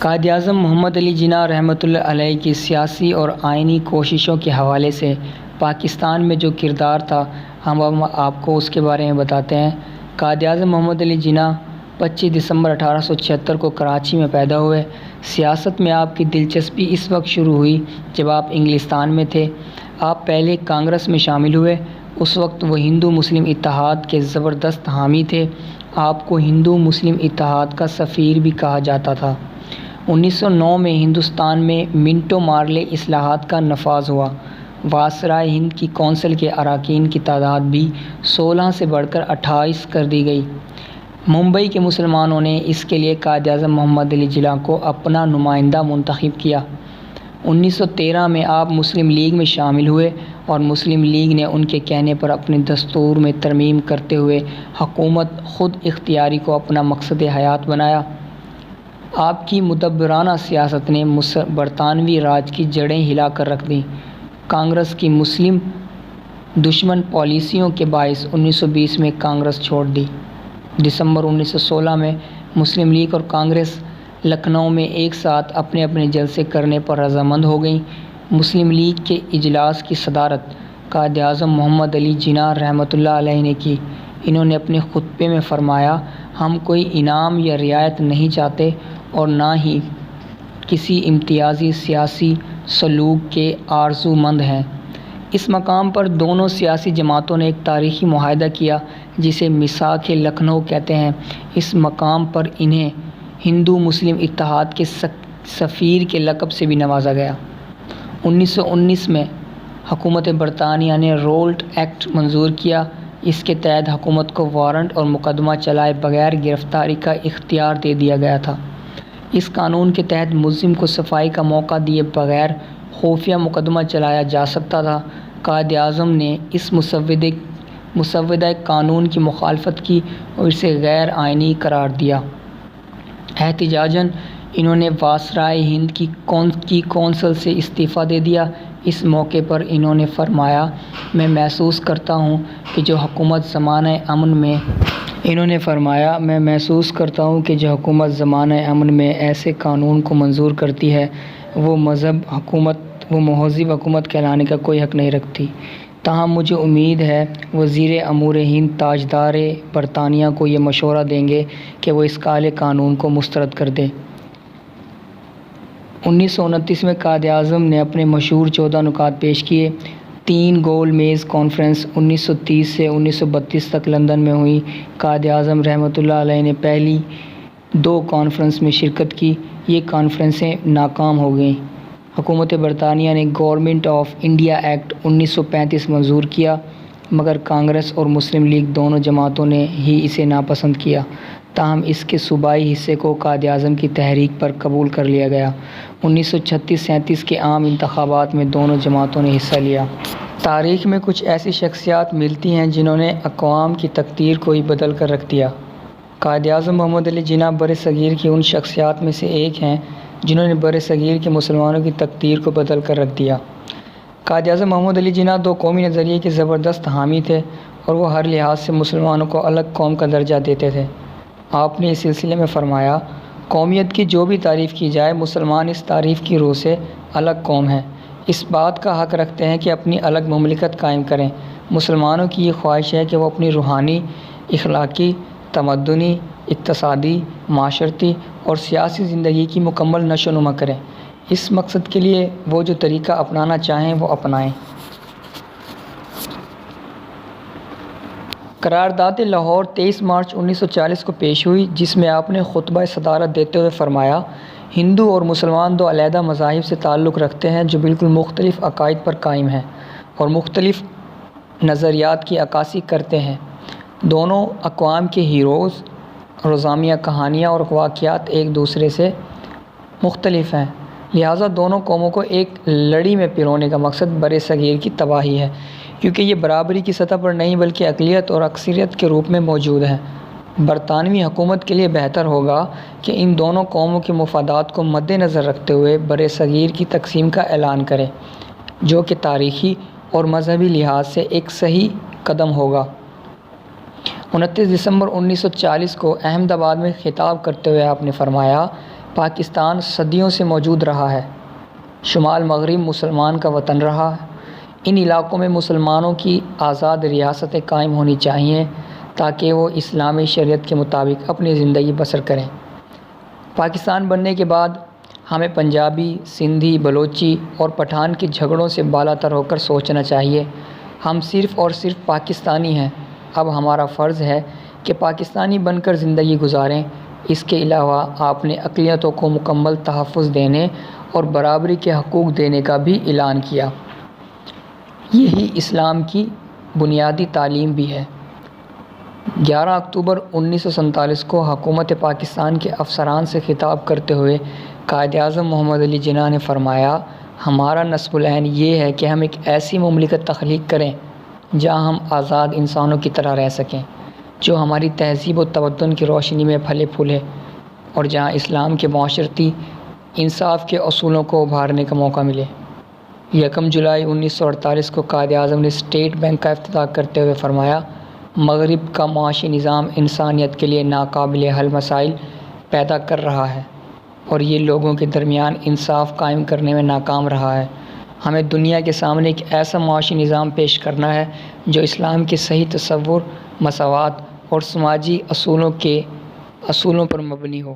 قائد اعظم محمد علی جناح رحمۃ اللہ علیہ کی سیاسی اور آئینی کوششوں کے حوالے سے پاکستان میں جو کردار تھا ہم آپ کو اس کے بارے میں بتاتے ہیں۔ قائد اعظم محمد علی جناح 25 دسمبر 1876 کو کراچی میں پیدا ہوئے۔ سیاست میں آپ کی دلچسپی اس وقت شروع ہوئی جب آپ انگلستان میں تھے۔ آپ پہلے کانگریس میں شامل ہوئے۔ اس وقت وہ ہندو مسلم اتحاد کے زبردست حامی تھے۔ آپ کو ہندو مسلم اتحاد کا سفیر بھی کہا جاتا تھا۔ 1909 میں ہندوستان میں منٹو مارلے اصلاحات کا نفاذ ہوا۔ وائسرائے ہند کی کونسل کے اراکین کی تعداد بھی 16 سے بڑھ کر 28 کر دی گئی۔ ممبئی کے مسلمانوں نے اس کے لیے قائد اعظم محمد علی جناح کو اپنا نمائندہ منتخب کیا۔ 1913 میں آپ مسلم لیگ میں شامل ہوئے اور مسلم لیگ نے ان کے کہنے پر اپنے دستور میں ترمیم کرتے ہوئے حکومت خود اختیاری کو اپنا مقصد حیات بنایا۔ آپ کی مدبرانہ سیاست نے برطانوی راج کی جڑیں ہلا کر رکھ دیں۔ کانگریس کی مسلم دشمن پالیسیوں کے باعث 1920 میں کانگریس چھوڑ دی۔ دسمبر 1916 میں مسلم لیگ اور کانگریس لکھنؤ میں ایک ساتھ اپنے اپنے جلسے کرنے پر رضامند ہو گئیں۔ مسلم لیگ کے اجلاس کی صدارت قائد اعظم محمد علی جناح رحمۃ اللہ علیہ نے کی۔ انہوں نے اپنے خطبے میں فرمایا، ہم کوئی انعام یا رعایت نہیں چاہتے اور نہ ہی کسی امتیازی سیاسی سلوک کے آرزو مند ہیں۔ اس مقام پر دونوں سیاسی جماعتوں نے ایک تاریخی معاہدہ کیا جسے میثاق لکھنؤ کہتے ہیں۔ اس مقام پر انہیں ہندو مسلم اتحاد کے سفیر کے لقب سے بھی نوازا گیا۔ 1919 میں حکومت برطانیہ نے رولٹ ایکٹ منظور کیا۔ اس کے تحت حکومت کو وارنٹ اور مقدمہ چلائے بغیر گرفتاری کا اختیار دے دیا گیا تھا۔ اس قانون کے تحت ملزم کو صفائی کا موقع دیے بغیر خفیہ مقدمہ چلایا جا سکتا تھا۔ قائد اعظم نے اس مسودہ قانون کی مخالفت کی اور اسے غیر آئینی قرار دیا۔ احتجاجاً انہوں نے وائسرائے ہند کی کونسل سے استعفیٰ دے دیا۔ اس موقع پر انہوں نے فرمایا، میں محسوس کرتا ہوں کہ جو حکومت زمانہ امن میں ایسے قانون کو منظور کرتی ہے وہ مہذب حکومت کہلانے کا کوئی حق نہیں رکھتی۔ تاہم مجھے امید ہے وزیر امور ہند تاجدار برطانیہ کو یہ مشورہ دیں گے کہ وہ اس کالے قانون کو مسترد کر دیں۔ 1929 میں قائد اعظم نے اپنے مشہور 14 نکات پیش کیے۔ 3 گول میز کانفرنس 1930 سے 1932 تک لندن میں ہوئی۔ قائد اعظم رحمۃ اللہ علیہ نے پہلی 2 کانفرنس میں شرکت کی۔ یہ کانفرنسیں ناکام ہو گئیں۔ حکومت برطانیہ نے گورنمنٹ آف انڈیا ایکٹ 1935 منظور کیا، مگر کانگریس اور مسلم لیگ دونوں جماعتوں نے ہی اسے ناپسند کیا۔ تاہم اس کے صوبائی حصے کو قائد اعظم کی تحریک پر قبول کر لیا گیا۔ 1936-37 کے عام انتخابات میں دونوں جماعتوں نے حصہ لیا۔ تاریخ میں کچھ ایسی شخصیات ملتی ہیں جنہوں نے اقوام کی تقدیر کو ہی بدل کر رکھ دیا۔ قائد اعظم محمد علی جناح برصغیر کی ان شخصیات میں سے ایک ہیں جنہوں نے برصغیر کے مسلمانوں کی تقدیر کو بدل کر رکھ دیا۔ قائد اعظم محمد علی جناح 2 قومی نظریے کے زبردست حامی تھے اور وہ ہر لحاظ سے مسلمانوں کو الگ قوم کا درجہ دیتے تھے۔ آپ نے اس سلسلے میں فرمایا، قومیت کی جو بھی تعریف کی جائے، مسلمان اس تعریف کی روح سے الگ قوم ہیں، اس بات کا حق رکھتے ہیں کہ اپنی الگ مملکت قائم کریں۔ مسلمانوں کی یہ خواہش ہے کہ وہ اپنی روحانی، اخلاقی، تمدنی، اقتصادی، معاشرتی اور سیاسی زندگی کی مکمل نشو و نما کریں۔ اس مقصد کے لیے وہ جو طریقہ اپنانا چاہیں وہ اپنائیں۔ قرارداد لاہور 23 مارچ 1940 کو پیش ہوئی، جس میں آپ نے خطبہ صدارت دیتے ہوئے فرمایا، ہندو اور مسلمان 2 علیحدہ مذاہب سے تعلق رکھتے ہیں جو بالکل مختلف عقائد پر قائم ہیں اور مختلف نظریات کی عکاسی کرتے ہیں۔ دونوں اقوام کے ہیروز، روزافزوں کہانیاں اور واقعات ایک دوسرے سے مختلف ہیں، لہٰذا دونوں قوموں کو ایک لڑی میں پرونے کا مقصد برصغیر کی تباہی ہے، کیونکہ یہ برابری کی سطح پر نہیں بلکہ اقلیت اور اکثریت کے روپ میں موجود ہے۔ برطانوی حکومت کے لیے بہتر ہوگا کہ ان دونوں قوموں کے مفادات کو مد نظر رکھتے ہوئے برصغیر کی تقسیم کا اعلان کرے، جو کہ تاریخی اور مذہبی لحاظ سے ایک صحیح قدم ہوگا۔ 29 دسمبر 1940 کو احمد آباد میں خطاب کرتے ہوئے آپ نے فرمایا، پاکستان صدیوں سے موجود رہا ہے۔ شمال مغرب مسلمان کا وطن رہا ہے۔ ان علاقوں میں مسلمانوں کی آزاد ریاستیں قائم ہونی چاہیے تاکہ وہ اسلامی شریعت کے مطابق اپنی زندگی بسر کریں۔ پاکستان بننے کے بعد ہمیں پنجابی، سندھی، بلوچی اور پٹھان کے جھگڑوں سے بالا تر ہو کر سوچنا چاہیے۔ ہم صرف اور صرف پاکستانی ہیں۔ اب ہمارا فرض ہے کہ پاکستانی بن کر زندگی گزاریں۔ اس کے علاوہ آپ نے اقلیتوں کو مکمل تحفظ دینے اور برابری کے حقوق دینے کا بھی اعلان کیا۔ یہی اسلام کی بنیادی تعلیم بھی ہے۔ 11 اکتوبر 1947 کو حکومت پاکستان کے افسران سے خطاب کرتے ہوئے قائد اعظم محمد علی جناح نے فرمایا، ہمارا نصب العین یہ ہے کہ ہم ایک ایسی مملکت تخلیق کریں جہاں ہم آزاد انسانوں کی طرح رہ سکیں، جو ہماری تہذیب و تمدن کی روشنی میں پھلے پھولے، اور جہاں اسلام کے معاشرتی انصاف کے اصولوں کو ابھارنے کا موقع ملے۔ 1 جولائی 1948 کو قائد اعظم نے اسٹیٹ بینک کا افتتاح کرتے ہوئے فرمایا، مغرب کا معاشی نظام انسانیت کے لیے ناقابل حل مسائل پیدا کر رہا ہے اور یہ لوگوں کے درمیان انصاف قائم کرنے میں ناکام رہا ہے۔ ہمیں دنیا کے سامنے ایک ایسا معاشی نظام پیش کرنا ہے جو اسلام کے صحیح تصور، مساوات اور سماجی اصولوں پر مبنی ہو۔